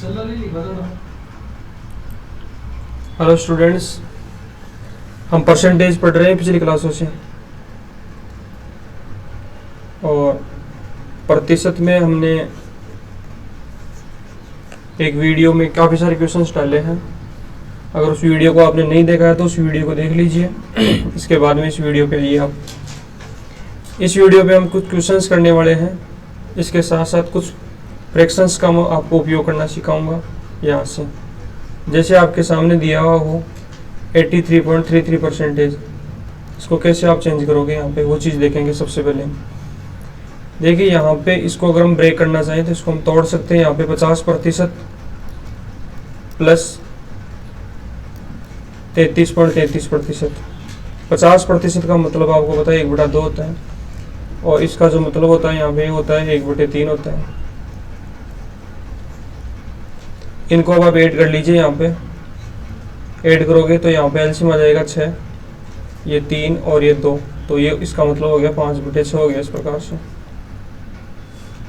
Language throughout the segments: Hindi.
हेलो स्टूडेंट्स, हम परसेंटेज पढ़ रहे हैं पिछली क्लासों से, और प्रतिशत में हमने एक वीडियो में काफ़ी सारे क्वेश्चंस डाले हैं। अगर उस वीडियो को आपने नहीं देखा है तो उस वीडियो को देख लीजिए। इसके बाद में इस वीडियो पे आइए आप। इस वीडियो पे हम कुछ क्वेश्चंस करने वाले हैं, इसके साथ साथ कुछ फ्रैक्शंस का मैं आपको उपयोग करना सिखाऊंगा यहाँ से। जैसे आपके सामने दिया हुआ हो 83.33%, इसको कैसे आप चेंज करोगे यहाँ पे, वो चीज़ देखेंगे। सबसे पहले देखिए यहाँ पे इसको अगर हम ब्रेक करना चाहें तो इसको हम तोड़ सकते हैं। यहाँ पे 50% प्लस 33.33%। 50% का मतलब आपको पता है 1/2 होता है, और इसका जो मतलब होता है यहाँ पे होता है 1/3 होता है। इनको अब आप ऐड कर लीजिए। यहाँ पे ऐड करोगे तो यहाँ पे एलसीएम आ जाएगा 6, ये 3 और ये 2, तो ये इसका मतलब हो गया 5/6 हो गया। इस प्रकार से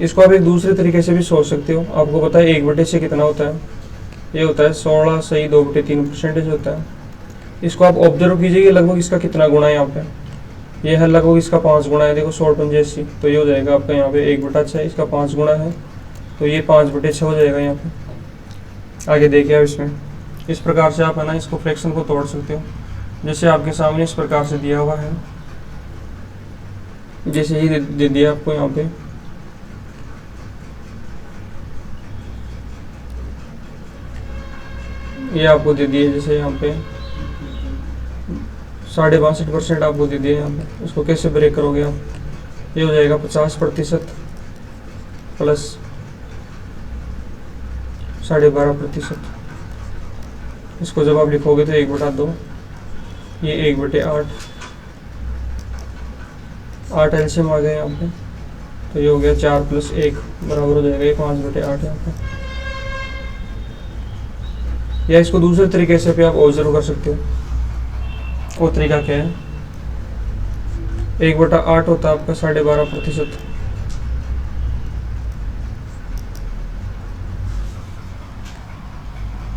इसको आप एक दूसरे तरीके से भी सोच सकते हो। आपको पता है 1/6 कितना होता है, ये होता है 16 सही 2/3% होता है। इसको आप ऑब्जर्व कीजिए लगभग इसका कितना गुना है। यहाँ पे ये है लगभग इसका 5 गुना है। देखो 100 तो ये हो जाएगा आपका यहाँ पे 1/6, इसका 5 गुना है तो ये 5/6 हो जाएगा। यहाँ पे आगे देखिए आप, इसमें इस प्रकार से आप है ना इसको फ्रैक्शन को तोड़ सकते हो। जैसे आपके सामने इस प्रकार से दिया हुआ है, जैसे ही दे दिया आपको यहाँ पे, ये आपको दे दिए। जैसे यहाँ पे 62.5% आपको दे दिए। यहाँ पे उसको कैसे ब्रेक करोगे आप, ये हो जाएगा 50% प्लस 12.5%। इसको जब आप लिखोगे तो 1/2, ये 1/8, 8 एलसीएम आ गया यहाँ पे, तो ये हो गया 4 + 1 बराबर हो जाएगा ये 5/8 यहाँ पे। या इसको दूसरे तरीके से भी आप ऑब्जर्व कर सकते हो। वो तरीका क्या है, 1/8 होता है आपका 12.5%।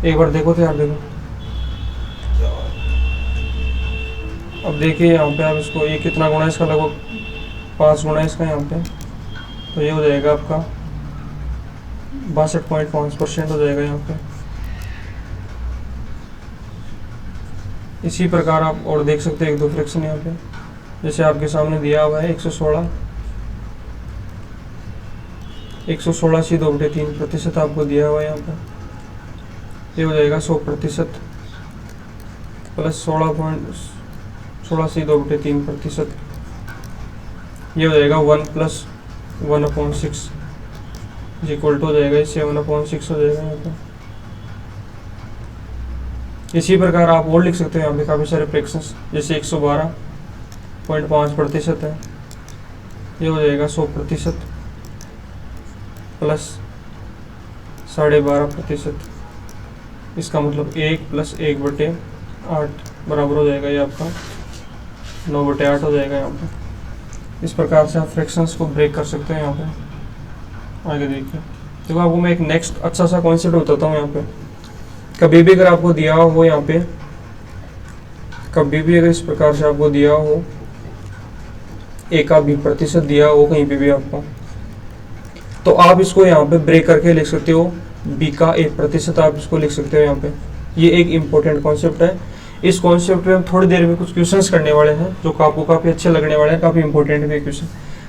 एक बार देखो तो यार, देखो अब देखिए यहाँ पे आप इसको, ये कितना गुना है इसका, लगभग 5 गुना है इसका यहाँ पे, तो ये हो जाएगा आपका 62.5% हो जाएगा यहाँ पे। इसी प्रकार आप और देख सकते हैं 1-2 फ्रैक्शन यहाँ पे। जैसे आपके सामने दिया हुआ है 116 सी 2/3% आपको दिया हुआ है यहाँ पे, ये हो जाएगा 100% प्लस 16 सी 2/3%, ये हो जाएगा 1 + 1/6 इक्वल टू हो जाएगा 7/6 हो जाएगा यहाँ पे। इसी प्रकार आप और लिख सकते हो यहाँ पे काफ़ी सारे फ्रैक्शंस। जैसे 112.5% है, ये हो जाएगा 100% प्लस 12.5%। इसका मतलब 1 + 1/8 बराबर हो जाएगा ये आपका 9/8 हो जाएगा यहाँ पे। इस प्रकार से आप फ्रैक्शंस को ब्रेक कर सकते हैं यहाँ पे। आगे देखिए, देखो आपको मैं एक नेक्स्ट अच्छा सा कॉन्सेप्ट बताता हूँ यहाँ पे। कभी भी अगर आपको दिया हो यहाँ पे, कभी भी अगर इस प्रकार से आपको दिया हो 1% दिया हो कहीं पे भी आपको, तो आप इसको यहाँ पे ब्रेक करके लिख सकते हो b का 1%, आप इसको लिख सकते हो यहाँ पे। ये एक इम्पोर्टेंट कॉन्सेप्ट है। इस कॉन्सेप्ट में हम थोड़ी देर में कुछ क्वेश्चंस करने वाले हैं जो आपको काफ़ी अच्छे लगने वाले हैं, काफ़ी इंपॉर्टेंट भी क्वेश्चन।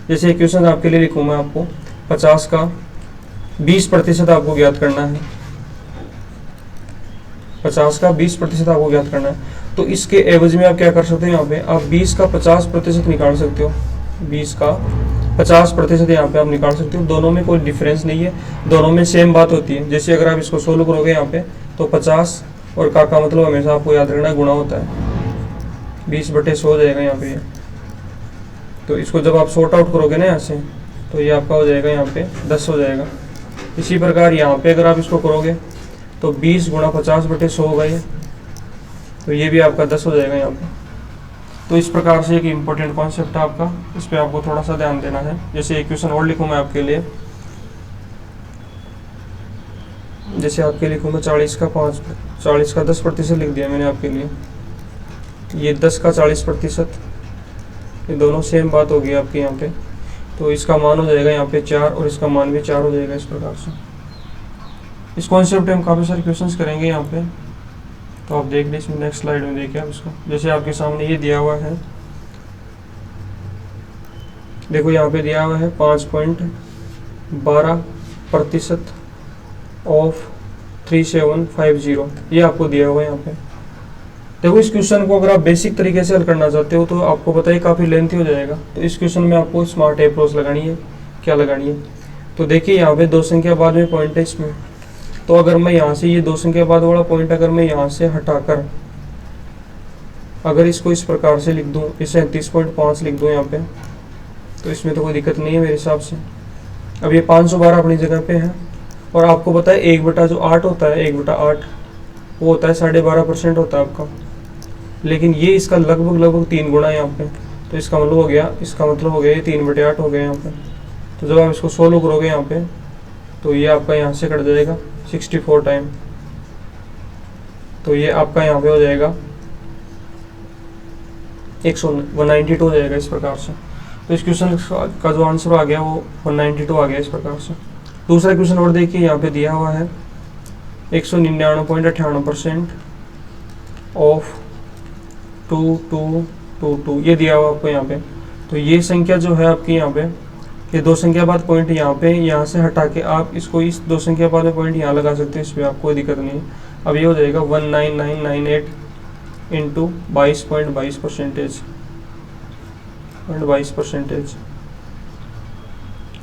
जैसे क्वेश्चन आपके लिए लिखूँ मैं, आपको 50 का 20% आपको ज्ञात करना है। 50 का 20% आपको ज्ञात करना है, तो इसके एवज में आप क्या कर सकते हो, यहाँ पे आप 20 का 50% निकाल सकते हो। 20 का 50% यहाँ पे आप निकाल सकते हो। दोनों में कोई डिफरेंस नहीं है, दोनों में सेम बात होती है। जैसे अगर आप इसको सोल्व करोगे यहाँ पे, तो 50 और का मतलब हमेशा आपको याद रखना गुणा होता है, 20/100 हो जाएगा यहाँ पे। तो इसको जब आप सॉर्ट आउट करोगे ना यहाँ से, तो ये आपका हो जाएगा यहाँ पे 10 हो जाएगा। इसी प्रकार यहाँ पे अगर आप इसको करोगे तो 20 × 50/100 होगा ये, तो ये भी आपका 10 हो जाएगा यहाँ पे। तो इस प्रकार से एक इम्पोर्टेंट कॉन्सेप्ट है आपका, इस पे आपको थोड़ा सा ध्यान देना है। जैसे एक क्वेश्चन और लिखूँ मैं आपके लिए, जैसे आपके लिखूँ मैं 40 का 10% लिख दिया मैंने आपके लिए, ये 10 का 40%, ये दोनों सेम बात होगी आपके यहाँ पे। तो इसका मान हो जाएगा यहाँ पे 4 और इसका मान भी 4 हो जाएगा इस प्रकार से। इस कॉन्सेप्ट में हम काफ़ी सारे क्वेश्चंस करेंगे यहाँ पे, तो आप देख लीजिए इसमें नेक्स्ट स्लाइड में देखिए आप इसको। जैसे आपके सामने ये दिया हुआ है, देखो यहाँ पे दिया हुआ है 5.12% ऑफ 3750, ये आपको दिया हुआ है यहाँ पे। देखो इस क्वेश्चन को अगर आप बेसिक तरीके से हल करना चाहते हो तो आपको पता है काफ़ी लेंथी हो जाएगा, तो इस क्वेश्चन में आपको स्मार्ट अप्रोच लगानी है। क्या लगानी है? तो देखिए यहाँ पे 2 संख्या बाद में पॉइंट है इसमें, तो अगर मैं यहाँ से ये 2 संख्या बाद वाला पॉइंट अगर मैं यहाँ से हटाकर अगर इसको इस प्रकार से लिख दूँ, इसे 37.5 लिख दूँ यहाँ पे, तो इसमें तो कोई दिक्कत नहीं है मेरे हिसाब से। अब ये 512 अपनी जगह पे है, और आपको पता है 1/8 होता है, 1/8 वो होता है 12.5% होता है आपका, लेकिन ये इसका लगभग 3 गुना है यहाँ पे। तो इसका मतलब हो गया ये 3/8 हो गया यहाँ पे। तो जब आप इसको सोल्व करोगे यहाँ पे, तो ये आपका यहाँ से कट जाएगा 64 टाइम, तो ये आपका यहाँ पे हो जाएगा 192 हो जाएगा इस प्रकार से। तो इस क्वेश्चन का जो आंसर आ गया वो 192 आ गया इस प्रकार से। दूसरा क्वेश्चन और देखिए, यहाँ पे दिया हुआ है 199.98% ऑफ 2222, ये दिया हुआ आपको यहाँ पे। तो ये संख्या जो है आपकी यहाँ पे, ये 2 संख्या बाद पॉइंट यहाँ पे, यहाँ से हटा के आप इसको इस 2 संख्या बाद में पॉइंट यहाँ लगा सकते हैं, इस पर आपको कोई दिक्कत नहीं है। अब ये हो जाएगा 19998 इंटू 22%।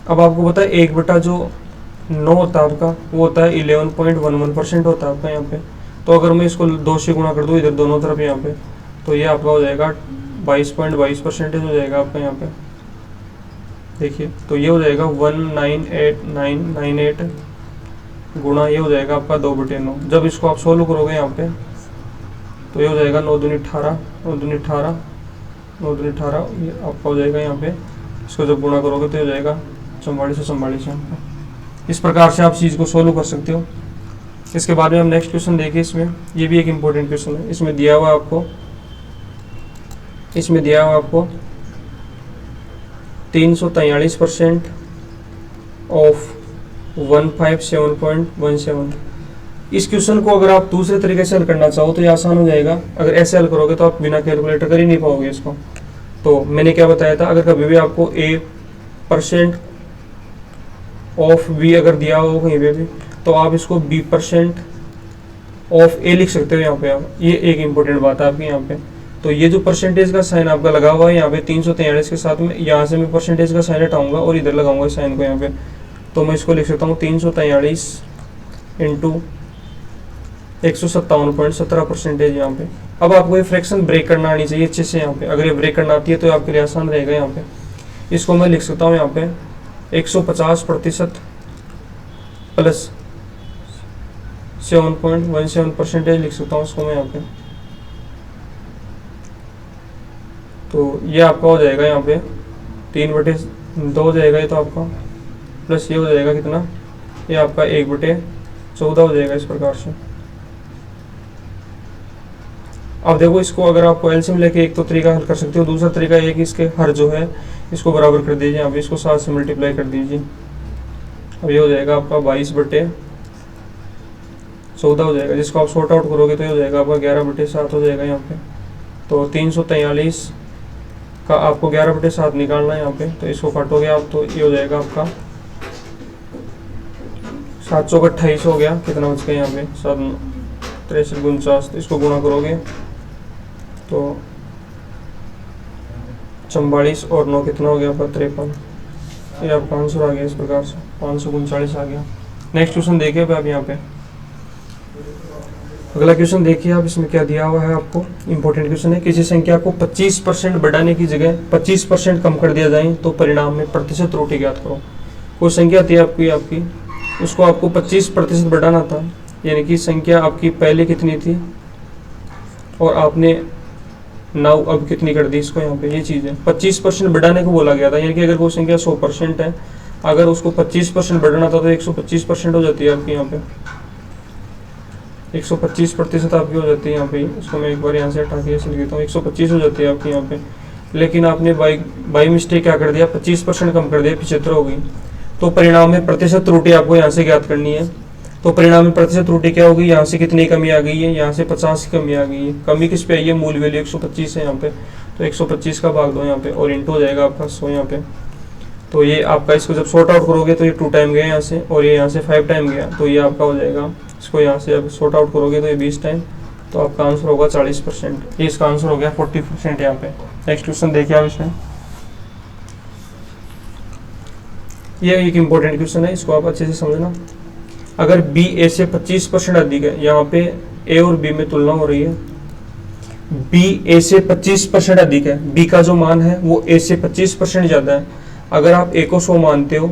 अब आपको पता है 1/9 होता है आपका, वो होता है 11.11% होता है आपका यहाँ पे। तो अगर मैं इसको 2 से गुणा कर दूँ इधर दोनों तरफ यहाँ पे, तो ये आपका हो जाएगा 22.22% हो जाएगा आपका यहाँ पे। देखिए तो ये हो जाएगा 198,998 गुणा ये हो जाएगा आपका 2/9। जब इसको आप सोल्व करोगे यहाँ पे, तो ये हो जाएगा 9 दूनी 18, 9 दूनी 18, 9 दूनी 18, ये आपका हो जाएगा यहाँ पे। इसको जब गुणा करोगे तो हो जाएगा 4444 यहाँ पे। इस प्रकार से आप चीज़ को सोल्व कर सकते हो। इसके बाद में हम नेक्स्ट क्वेश्चन देखिए, इसमें ये भी एक इम्पोर्टेंट क्वेश्चन है। इसमें दिया हुआ आपको 343% ऑफ 157.17। इस क्वेश्चन को अगर आप दूसरे तरीके से हल करना चाहो तो ये आसान हो जाएगा। अगर ऐसे हल करोगे तो आप बिना कैलकुलेटर कर ही नहीं पाओगे इसको। तो मैंने क्या बताया था, अगर कभी भी आपको A% ऑफ B अगर दिया हो कहीं पे भी, तो आप इसको B% ऑफ A लिख सकते हो यहाँ पे आप। ये एक इम्पोर्टेंट बात है आपकी यहाँ पे। तो ये जो परसेंटेज का साइन आपका लगा हुआ है यहाँ पे 343 के साथ में, यहाँ से मैं परसेंटेज का साइन हटाऊंगा और इधर लगाऊंगा इस साइन को यहाँ पे। तो मैं इसको लिख सकता हूँ 343 इंटू 157.17% यहाँ पे। अब आपको ये फ्रैक्शन ब्रेक करना आनी चाहिए अच्छे से यहाँ पे। अगर ये ब्रेक करना आती है तो आपके लिए आसान रहेगा यहाँ पे। इसको मैं लिख सकता हूँ यहाँ पे 150% प्लस 7.17% लिख सकता हूँ इसको मैं यहाँ पे। तो ये आपका हो जाएगा यहाँ पे 3/2 हो जाएगा ये तो आपका, प्लस ये हो जाएगा कितना, ये आपका 1/14 हो जाएगा इस प्रकार से। अब देखो इसको अगर आपको एलसीएम लेके एक तो तरीका हल कर सकते हो, दूसरा तरीका ये कि इसके हर जो है इसको बराबर कर दीजिए, यहाँ पे इसको 7 से मल्टीप्लाई कर दीजिए। अब ये हो जाएगा आपका 22/14 हो जाएगा, जिसको आप सॉर्ट आउट करोगे तो ये हो जाएगा आपका 11/7 हो जाएगा यहाँ पे। तो 343 का आपको 11/7 निकालना है यहाँ पे। तो इसको काटोगे आप तो ये हो जाएगा आपका 728 हो गया, कितना बच गया यहाँ पे 7 63 49। तो इसको गुणा करोगे तो 44 और 9 कितना हो गया आपका 53। ये आपका आंसर आ गया इस प्रकार से 539 आ गया। नेक्स्ट क्वेश्चन देखिए आप यहाँ पे। अगला क्वेश्चन देखिए आप, इसमें क्या दिया हुआ है आपको, इंपॉर्टेंट क्वेश्चन है। किसी संख्या को 25% बढ़ाने की जगह 25% कम कर दिया जाए तो परिणाम में प्रतिशत त्रुटि ज्ञात करो। कोई संख्या थी आपकी उसको आपको 25% बढ़ाना था, यानी कि संख्या आपकी पहले कितनी थी और आपने 9 अब कितनी कर दी इसको यहाँ पे। ये चीज़ है 25% बढ़ाने को बोला गया था, यानी कि अगर कोई संख्या 100% है, अगर उसको 25% बढ़ाना था तो 125% हो जाती है आपकी यहाँ पे। 125% आपकी हो जाती है यहाँ पे। इसको मैं एक बार यहाँ से हटा के ऐसे लिख देता हूँ, 125 हो जाती है आपकी यहाँ पे। लेकिन आपने बाई मिस्टेक क्या कर दिया, 25% कम कर दिया, 75 हो गई। तो परिणाम में प्रतिशत त्रुटि आपको यहाँ से ज्ञात करनी है। तो परिणाम में प्रतिशत त्रुटि क्या होगी, यहाँ से कितनी कमी आ गई है, यहाँ से 50 की कमी आ गई है। कमी किस पे आई है, मूल वैल्यू 125 है यहाँ पे, तो 125 का भाग दो यहाँ पे और इंटू हो जाएगा आपका 100 यहाँ पे। तो ये आपका, इसको जब सॉर्ट आउट करोगे तो ये 2 टाइम गया यहाँ से, और ये यहाँ से 5 टाइम गया, तो ये आपका हो जाएगा। इसको यहाँ से अब सॉर्ट आउट करोगे तो ये 20 टाइम, तो आपका आंसर होगा 40%। ये इसका आंसर हो गया 40% यहाँ पे। नेक्स्ट क्वेश्चन देखिए आप इसमें, ये एक इंपॉर्टेंट क्वेश्चन है, इसको आप अच्छे से समझना। अगर बी ए से 25% अधिक है, यहाँ पे ए और बी में तुलना हो रही है, बी ए से 25% अधिक है, बी का जो मान है वो ए से 25% ज्यादा है। अगर आप ए को 100 मानते हो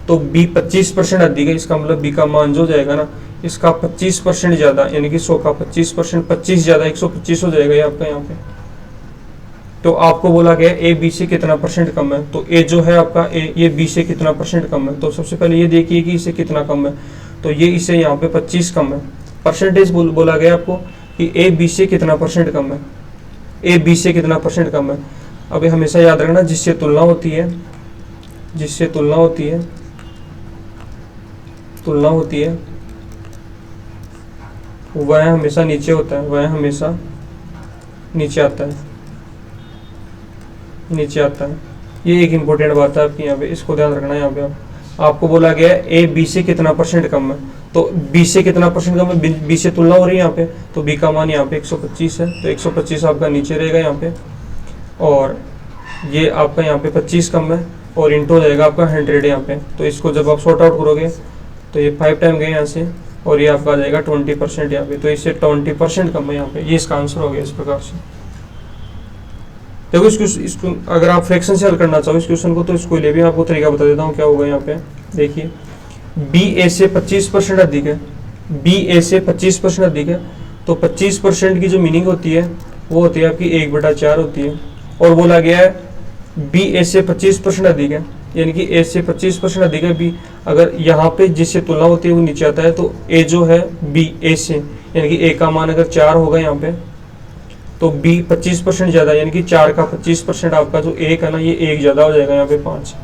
तो बी 25% अधिक है, इसका मतलब बी का मान जो जाएगा ना, इसका 25% ज्यादा, यानी कि 100 का 25%, 25 ज्यादा 125 हो जाएगा ये आपका यहाँ पे। तो आपको बोला गया ए बी से कितना परसेंट कम है, तो ए जो है आपका ए, ये बी से कितना परसेंट कम है। तो सबसे पहले ये देखिए कि इसे कितना कम है, तो ये इसे यहाँ पे 25 कम है। परसेंटेज बोला गया आपको कि ए बी से कितना परसेंट कम है, ए बी से कितना परसेंट कम है। अब हमेशा याद रखना, जिससे तुलना होती है, जिससे तुलना होती है, तुलना होती है, वह हमेशा नीचे होता है, वह हमेशा नीचे आता है, नीचे आता है। ये एक इंपॉर्टेंट बात है आपकी यहाँ पे, इसको ध्यान रखना है। यहाँ पे आपको बोला गया ए बी से कितना परसेंट कम है, तो बी से कितना परसेंट कम है, बी से तुलना हो रही है यहाँ पे, तो बी का मान यहाँ पे 125 है, तो 125 आपका नीचे रहेगा यहाँ पे, और ये आपका यहाँ पे 25 कम है, और इंटू हो जाएगा आपका 100 यहाँ पे। तो इसको जब आप सॉर्ट आउट करोगे तो ये 5 टाइम गए यहाँ से, और ये आपका आ जाएगा 20% यहाँ पे, तो इससे 20% कम है यहाँ पे। ये इसका आंसर हो गया इस प्रकार से। देखो इसको अगर आप फ्रैक्शन से हल करना चाहो इस क्वेश्चन को, तो इसको लिए भी आपको तरीका बता देता हूँ क्या होगा यहाँ पे। देखिए बी ए से 25% अधिक है, बी ए से 25% अधिक है, तो 25% की जो मीनिंग होती है वो होती है आपकी 1/4 होती है। और बोला गया है बी ए से 25% अधिक है, यानी कि ए से 25% अधिक है बी। अगर यहाँ पे जिससे तुलना होती है वो नीचे आता है, तो ए जो है बी ए से, यानी कि ए का मान अगर 4 होगा यहाँ पे, तो बी 25% ज्यादा, यानी कि 4 का 25% आपका जो 1 है ना, ये 1 ज्यादा हो जाएगा यहाँ पे 5।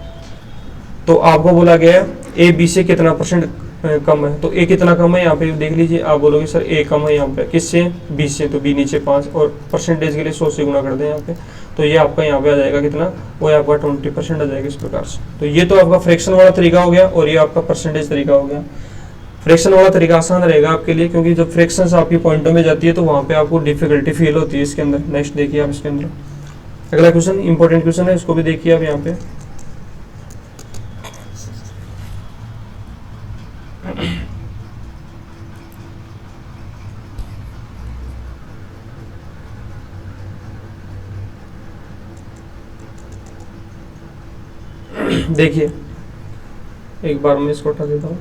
तो आपको बोला गया है ए बी से कितना परसेंट कम है, तो ए कितना कम है यहाँ पे देख लीजिए। आप बोलोगे सर ए कम है यहाँ पे किससे, बी से, तो बी नीचे 5, और परसेंटेज के लिए 100 से गुणा कर दें यहाँ पे, तो ये आपका यहाँ पे आ जाएगा कितना, वो आपका 20% आ जाएगा इस प्रकार से। तो ये तो आपका फ्रैक्शन वाला तरीका हो गया, और ये आपका परसेंटेज तरीका हो गया। फ्रैक्शन वाला तरीका आसान रहेगा आपके लिए, क्योंकि जब फ्रैक्शंस आपकी पॉइंटों में जाती है तो वहाँ पे आपको डिफिकल्टी फील होती है इसके अंदर। नेक्स्ट देखिए आप इसके अंदर अगला क्वेश्चन, इंपॉर्टेंट क्वेश्चन है, इसको भी देखिए आप यहाँ पे। देखिए एक बार मैं इसको हटा देता हूँ।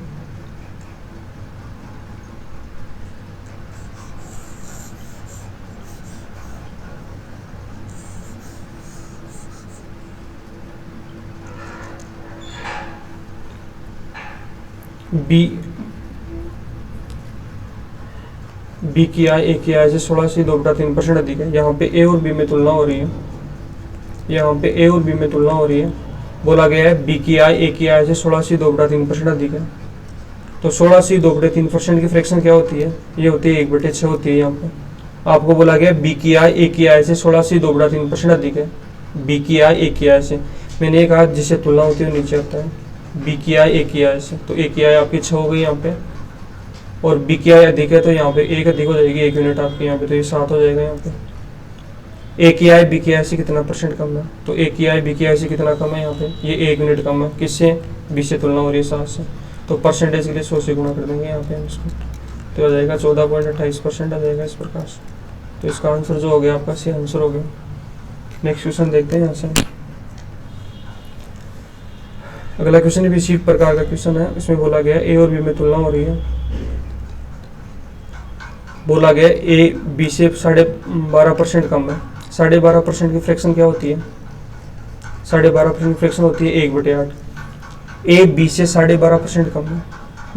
बी की आय ए की आय से 16 से 2/3% अधिक है। यहाँ पे ए और बी में तुलना हो रही है, यहाँ पे ए और बी में तुलना हो रही है। बोला गया है बी की आय ए की आय से 16 से 2/3% अधिक है। तो 16 से 2/3% की फ्रैक्शन क्या होती है, ये होती है 1/6 होती है। यहाँ पे आपको बोला गया बी की आय ए की आय से 16 से 2/3% अधिक है। बी की आय ए की आय से, मैंने ये कहा जिससे तुलना होती है नीचे आता है। बी की आय ए की आय से, तो ए की आय आपकी 6 हो गई यहाँ पे, और बी की आय अधिक है तो यहाँ पे 1 अधिक हो जाएगी 1 यूनिट आपके यहाँ पे, तो ये 7 हो जाएगा यहाँ पे। ए की आय बी की आय से कितना परसेंट कम है, तो ए की आय बी की आय से कितना कम है यहाँ पे, ये 1 यूनिट कम है। किससे, बी से तुलना हो रही है 7 से, तो परसेंटेज के लिए 100 से गुणा कर देंगे यहाँ पे हम इसको, तो आ जाएगा 14.28% आ जाएगा इस प्रकार से। तो इसका आंसर जो हो गया आपका सी आंसर हो गया। नेक्स्ट क्वेश्चन देखते हैं यहाँ से। अगला क्वेश्चन भी इसी प्रकार का क्वेश्चन है। इसमें बोला गया ए और बी में तुलना हो रही है। बोला गया ए बी से 12.5% कम है। 12.5% की फ्रैक्शन क्या होती है, 12.5% की फ्रैक्शन होती है 1/8। ए बी से 12.5% कम है,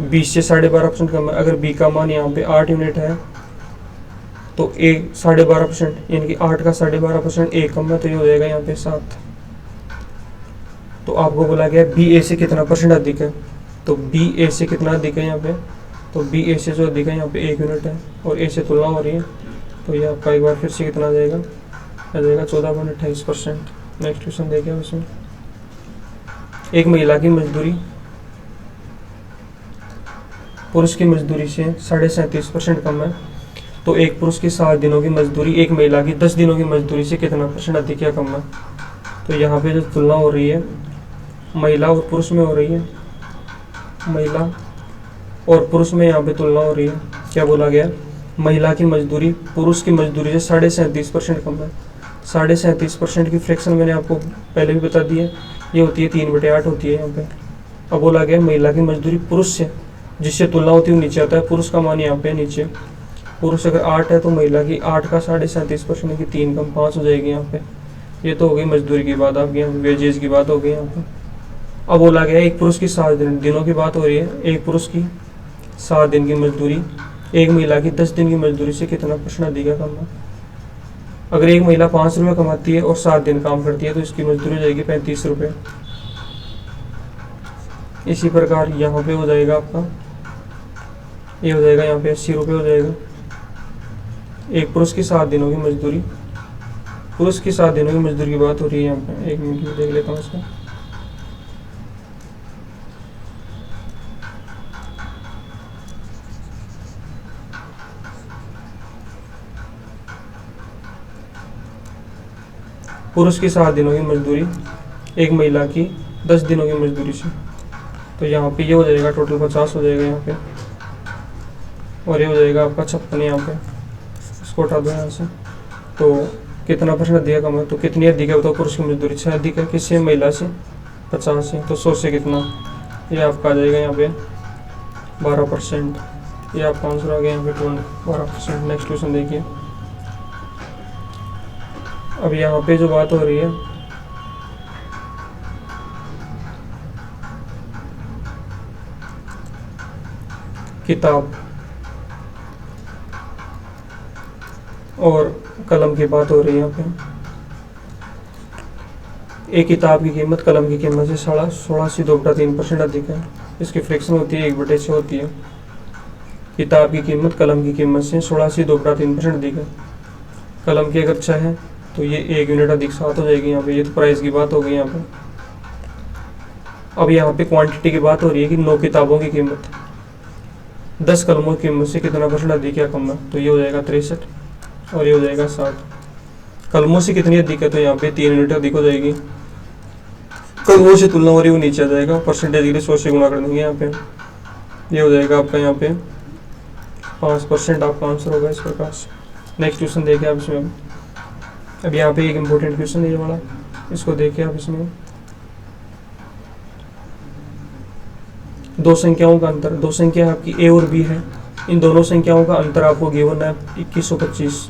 20 से 12.5% कम है। अगर बी का मान यहाँ पे 8 यूनिट है तो ए 12.5%, यानी कि 8 का 12.5% ए कम है, तो ये हो जाएगा यहाँ पे 7। तो आपको बोला गया बी ए से कितना परसेंट अधिक है, तो बी ए से कितना अधिक है यहाँ पे, तो बी ए से जो अधिक है यहाँ पे 1 यूनिट है और ए से तुलना हो रही है, तो ये आपका एक बार फिर से कितना आ जाएगा, 14.28%। नेक्स्ट क्वेश्चन देखिए अब इसमें, एक महिला की मजदूरी पुरुष की मजदूरी से 37.5% कम है, तो एक पुरुष की 7 दिनों की मजदूरी एक महिला की 10 दिनों की मजदूरी से कितना परसेंट अधिक या कम है। तो यहाँ पे जो तुलना हो रही है महिला और पुरुष में हो रही है, महिला और पुरुष में यहाँ पे तुलना हो रही है। क्या बोला गया, महिला की मजदूरी पुरुष की मजदूरी से 37.5% कम है। 37.5% की फ्रैक्शन मैंने आपको पहले भी बता दी है, ये होती है 3/8 होती है यहाँ पे। अब बोला गया महिला की मजदूरी पुरुष से जिससे तुलना होती है वो नीचे आता है, पुरुष का मान यहाँ पे नीचे, पुरुष अगर 8 है तो महिला की 8 का 37.5% की 3 कम 5 हो जाएगी यहाँ पे। ये तो हो गई मजदूरी की बात, आपकी यहाँ वेजेज की बात हो गई यहाँ पे। अब बोला गया एक पुरुष की 7 दिनों की बात हो रही है, एक पुरुष की 7 दिन की मजदूरी एक महिला की 10 दिन की मजदूरी से कितना परसेंट अधिक है कम है। अगर एक महिला 5 रुपये कमाती है और 7 दिन काम करती है तो इसकी मजदूरी हो जाएगी 35 रुपये। इसी प्रकार यहाँ पे हो जाएगा आपका, ये हो जाएगा यहाँ पे 80 रुपये हो जाएगा। एक पुरुष की 7 दिनों की मजदूरी, पुरुष की 7 दिनों की मजदूरी की बात हो रही है यहाँ पे। 1 मिनट में देख लेता हूँ इसका। पुरुष की 7 दिनों की मजदूरी एक महिला की 10 दिनों की मजदूरी से, तो यहाँ पे ये हो जाएगा टोटल 50 हो जाएगा यहाँ पे, और ये हो जाएगा आपका 56 यहाँ पे। इसको हटा दो यहाँ से। तो कितना परसेंट अधिक कम है, तो कितनी अधिक है बताओ, पुरुष की मजदूरी से अधिक है किससे, महिला से 50 से, तो 100 से कितना, ये आपका आ जाएगा यहाँ पे 12%। ये आपका आंसर आ गया यहाँ पे 12%। नेक्स्ट क्वेश्चन देखिए। अब यहाँ पे जो बात हो रही है किताब और कलम की बात हो रही है यहाँ पे। एक किताब की कीमत कलम की कीमत से 86.3% अधिक है। इसकी फ्रैक्शन होती है 1/6 होती है। किताब की कीमत कलम की कीमत से 86.3% अधिक है। कलम की अगर 6 है तो ये 1 यूनिट अधिक 7 हो जाएगी यहाँ पे। ये तो प्राइस की बात हो गई यहाँ पे। अब यहाँ पे क्वांटिटी की बात हो रही है कि 9 किताबों की कीमत 10 कलमों की कीमत से कितना परसेंट अधिक या कम है, तो ये हो जाएगा 63 और ये हो जाएगा 60। कलमों से कितनी अधिक है, तो यहाँ पे 3 यूनिट अधिक हो जाएगी। कलमों से तुलना हो रही है वो नीचे आ जाएगा, परसेंटेज के लिए 100 से गुणा कर देंगे यहाँ पे। ये हो जाएगा आपका यहाँ पे 5% आपका आंसर होगा इस प्रकार से। नेक्स्ट क्वेश्चन देखिए आप इसमें। अब यहाँ पे एक इम्पोर्टेंट क्वेश्चन है ये वाला, इसको देखिए आप इसमें। दो संख्याओं का अंतर, दो संख्या आपकी ए और बी है, इन दोनों संख्याओं का अंतर आपको गिवन है 2125।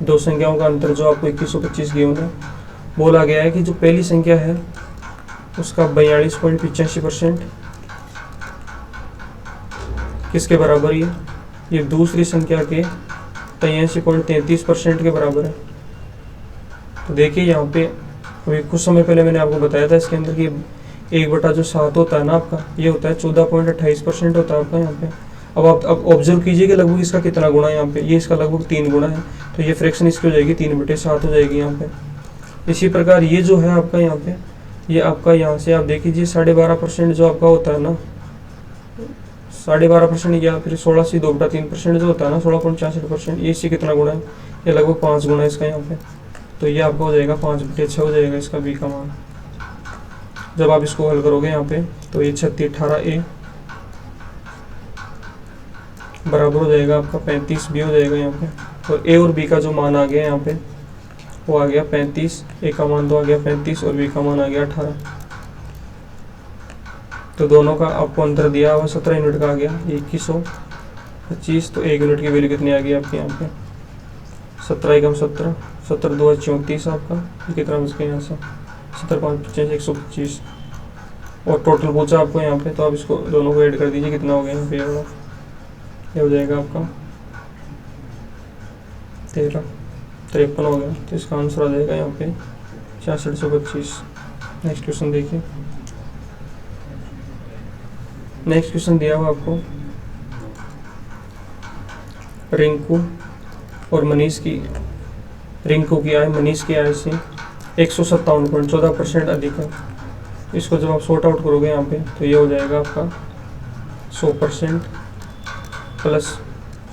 दो संख्याओं का अंतर जो आपको 2125 गिवन है, बोला गया है कि जो पहली संख्या है उसका 42.85% किसके बराबर है, ये दूसरी संख्या के 83.33% के बराबर है। तो देखिए यहाँ पे अभी कुछ समय पहले मैंने आपको बताया था इसके अंदर कि 1/7 होता है ना आपका, ये होता है 14.28% होता है आपका यहाँ पे। अब आप ऑब्जर्व कीजिए कि लगभग इसका कितना गुना है यहाँ पे, ये इसका लगभग 3 गुना है, तो ये फ्रैक्शन इसकी हो जाएगी 3/7 हो जाएगी यहाँ पे। इसी प्रकार ये जो है आपका यहाँ पे, ये आपका यहाँ से आप देख लीजिए 12.5% जो आपका होता है ना, 12.5% या फिर 16 से 2/3% जो होता है ना 16.66%, ये इससे कितना गुना है, ये लगभग 5 गुना है इसका यहाँ पे। तो ये आपका हो जाएगा 5/6 हो जाएगा इसका बी का मान। जब आप इसको हल करोगे यहाँ पे तो ये 3618A बराबर हो जाएगा आपका 35B हो जाएगा यहाँ पे। और ए और बी का जो मान आ गया यहाँ पे वो आ गया 35, ए का मान तो आ गया 35 और बी का मान आ गया 18। तो दोनों का आपको अंतर दिया हुआ 17 यूनिट का आ गया, 2125। तो 1 यूनिट की वैल्यू कितनी आ गई आपके यहाँ पे, 17 एकम 17, 17 2 34 आपका, ये कितना बच गया यहाँ से 17 5 125। और टोटल पूछा आपको यहाँ पे, तो आप इसको दोनों को ऐड कर दीजिए, कितना हो गया यहाँ पे, ये हो जाएगा आपका 1353 हो गया। तो इसका आंसर आ जाएगा यहाँ पे 6625। नेक्स्ट क्वेश्चन देखिए। नेक्स्ट क्वेश्चन दिया हुआ आपको, रिंकू और मनीष की, रिंकू की आय मनीष की आय से 157.14% अधिक है। इसको जब आप सॉर्ट आउट करोगे यहाँ पे, तो ये हो जाएगा आपका 100% प्लस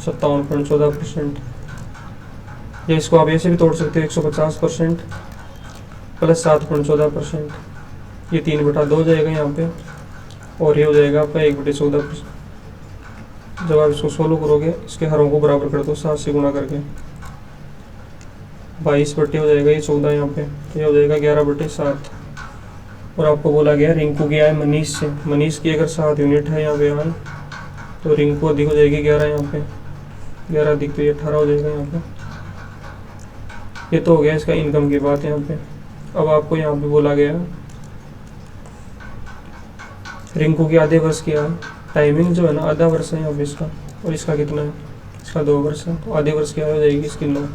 57.14%। या इसको आप ऐसे भी तोड़ सकते हो, 150% प्लस 7.14%। ये 3/2 हो जाएगा यहाँ पे, और ये हो जाएगा आपका 1/14%। जब आप इसको सोल्व करोगे, इसके हरों को बराबर कर दो 7 से गुणा करके, 22 बटे हो जाएगा ये 14 यहाँ पे, तो ये हो जाएगा 11/7। और आपको बोला गया रिंकू की आय मनीष से, मनीष की अगर 7 यूनिट है यहाँ पे आय, तो रिंकू अधिक हो जाएगी 11 यहाँ पे, 11 अधिक तो ये 18 हो जाएगा यहाँ पे। ये तो हो गया इसका इनकम की बात यहाँ पे। अब आपको यहाँ पे बोला गया रिंकू की आधे वर्ष की आय, टाइमिंग जो है ना आधा वर्ष है यहाँ पे इसका, और इसका कितना है, इसका 2 वर्ष है, तो आधे वर्ष की आय हो जाएगी इसकी 9,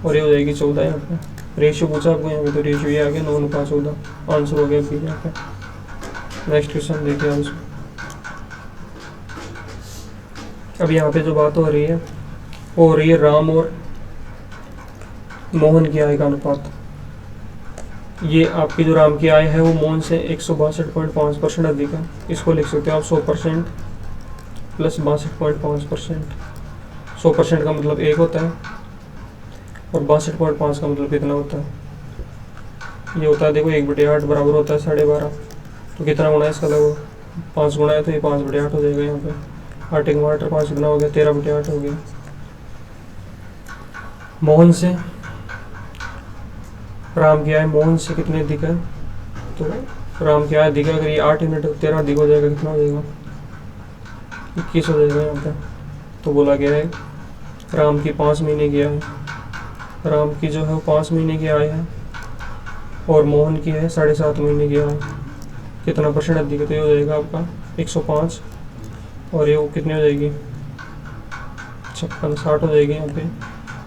और ये हो जाएगी 14 यहाँ पे। रेशियो पूछा आपको यहाँ पे, तो रेशियो ये आ गया 9:14, आंसर हो गया फिर यहाँ पे। नेक्स्ट क्वेश्चन देखिए आप इसको। अब यहाँ पे जो बात हो रही है वो हो रही है राम और मोहन की आय का अनुपात। ये आपकी जो राम की आय है वो मोहन से 162.5% अधिक है। इसको लिख सकते हो आप 100% प्लस 62.5%। 100% का मतलब 1 होता है, और 62.5 का मतलब कितना होता है, ये होता है देखो 1/8 बराबर होता है 12.5। तो कितना गुना है इसका, लगभग 5 गुना है, तो ये 5/8 हो जाएगा यहाँ पे। 8 1 8 5 कितना हो गया, 13/8 हो गया। मोहन से राम की आय मोहन से कितने अधिक है, तो राम की आय अधिक है, अगर ये 8 यूनिट 13 अधिक हो जाएगा, कितना हो जाएगा 21 हो जाएगा यहाँ पे। तो बोला गया है राम की 5 महीने की आय, राम की जो है वो 5 महीने की आय है, और मोहन की है 7.5 महीने की आय। कितना % अधिक है, तो ये हो जाएगा आपका 105, और ये वो कितनी हो जाएगी 56 60 हो जाएगी यहाँ पे।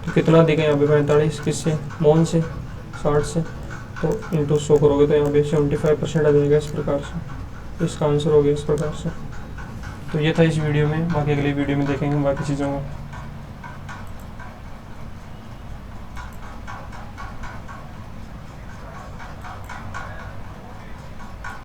तो कितना अधिक है यहाँ पे 45, किससे, मोहन से 60 से, तो इंटू 100 करोगे तो यहाँ पे 75% आ जाएगा इस प्रकार से। इसका आंसर हो गया इस प्रकार से। तो ये था इस वीडियो में, बाकी अगली वीडियो में देखेंगे बाकी चीज़ों को।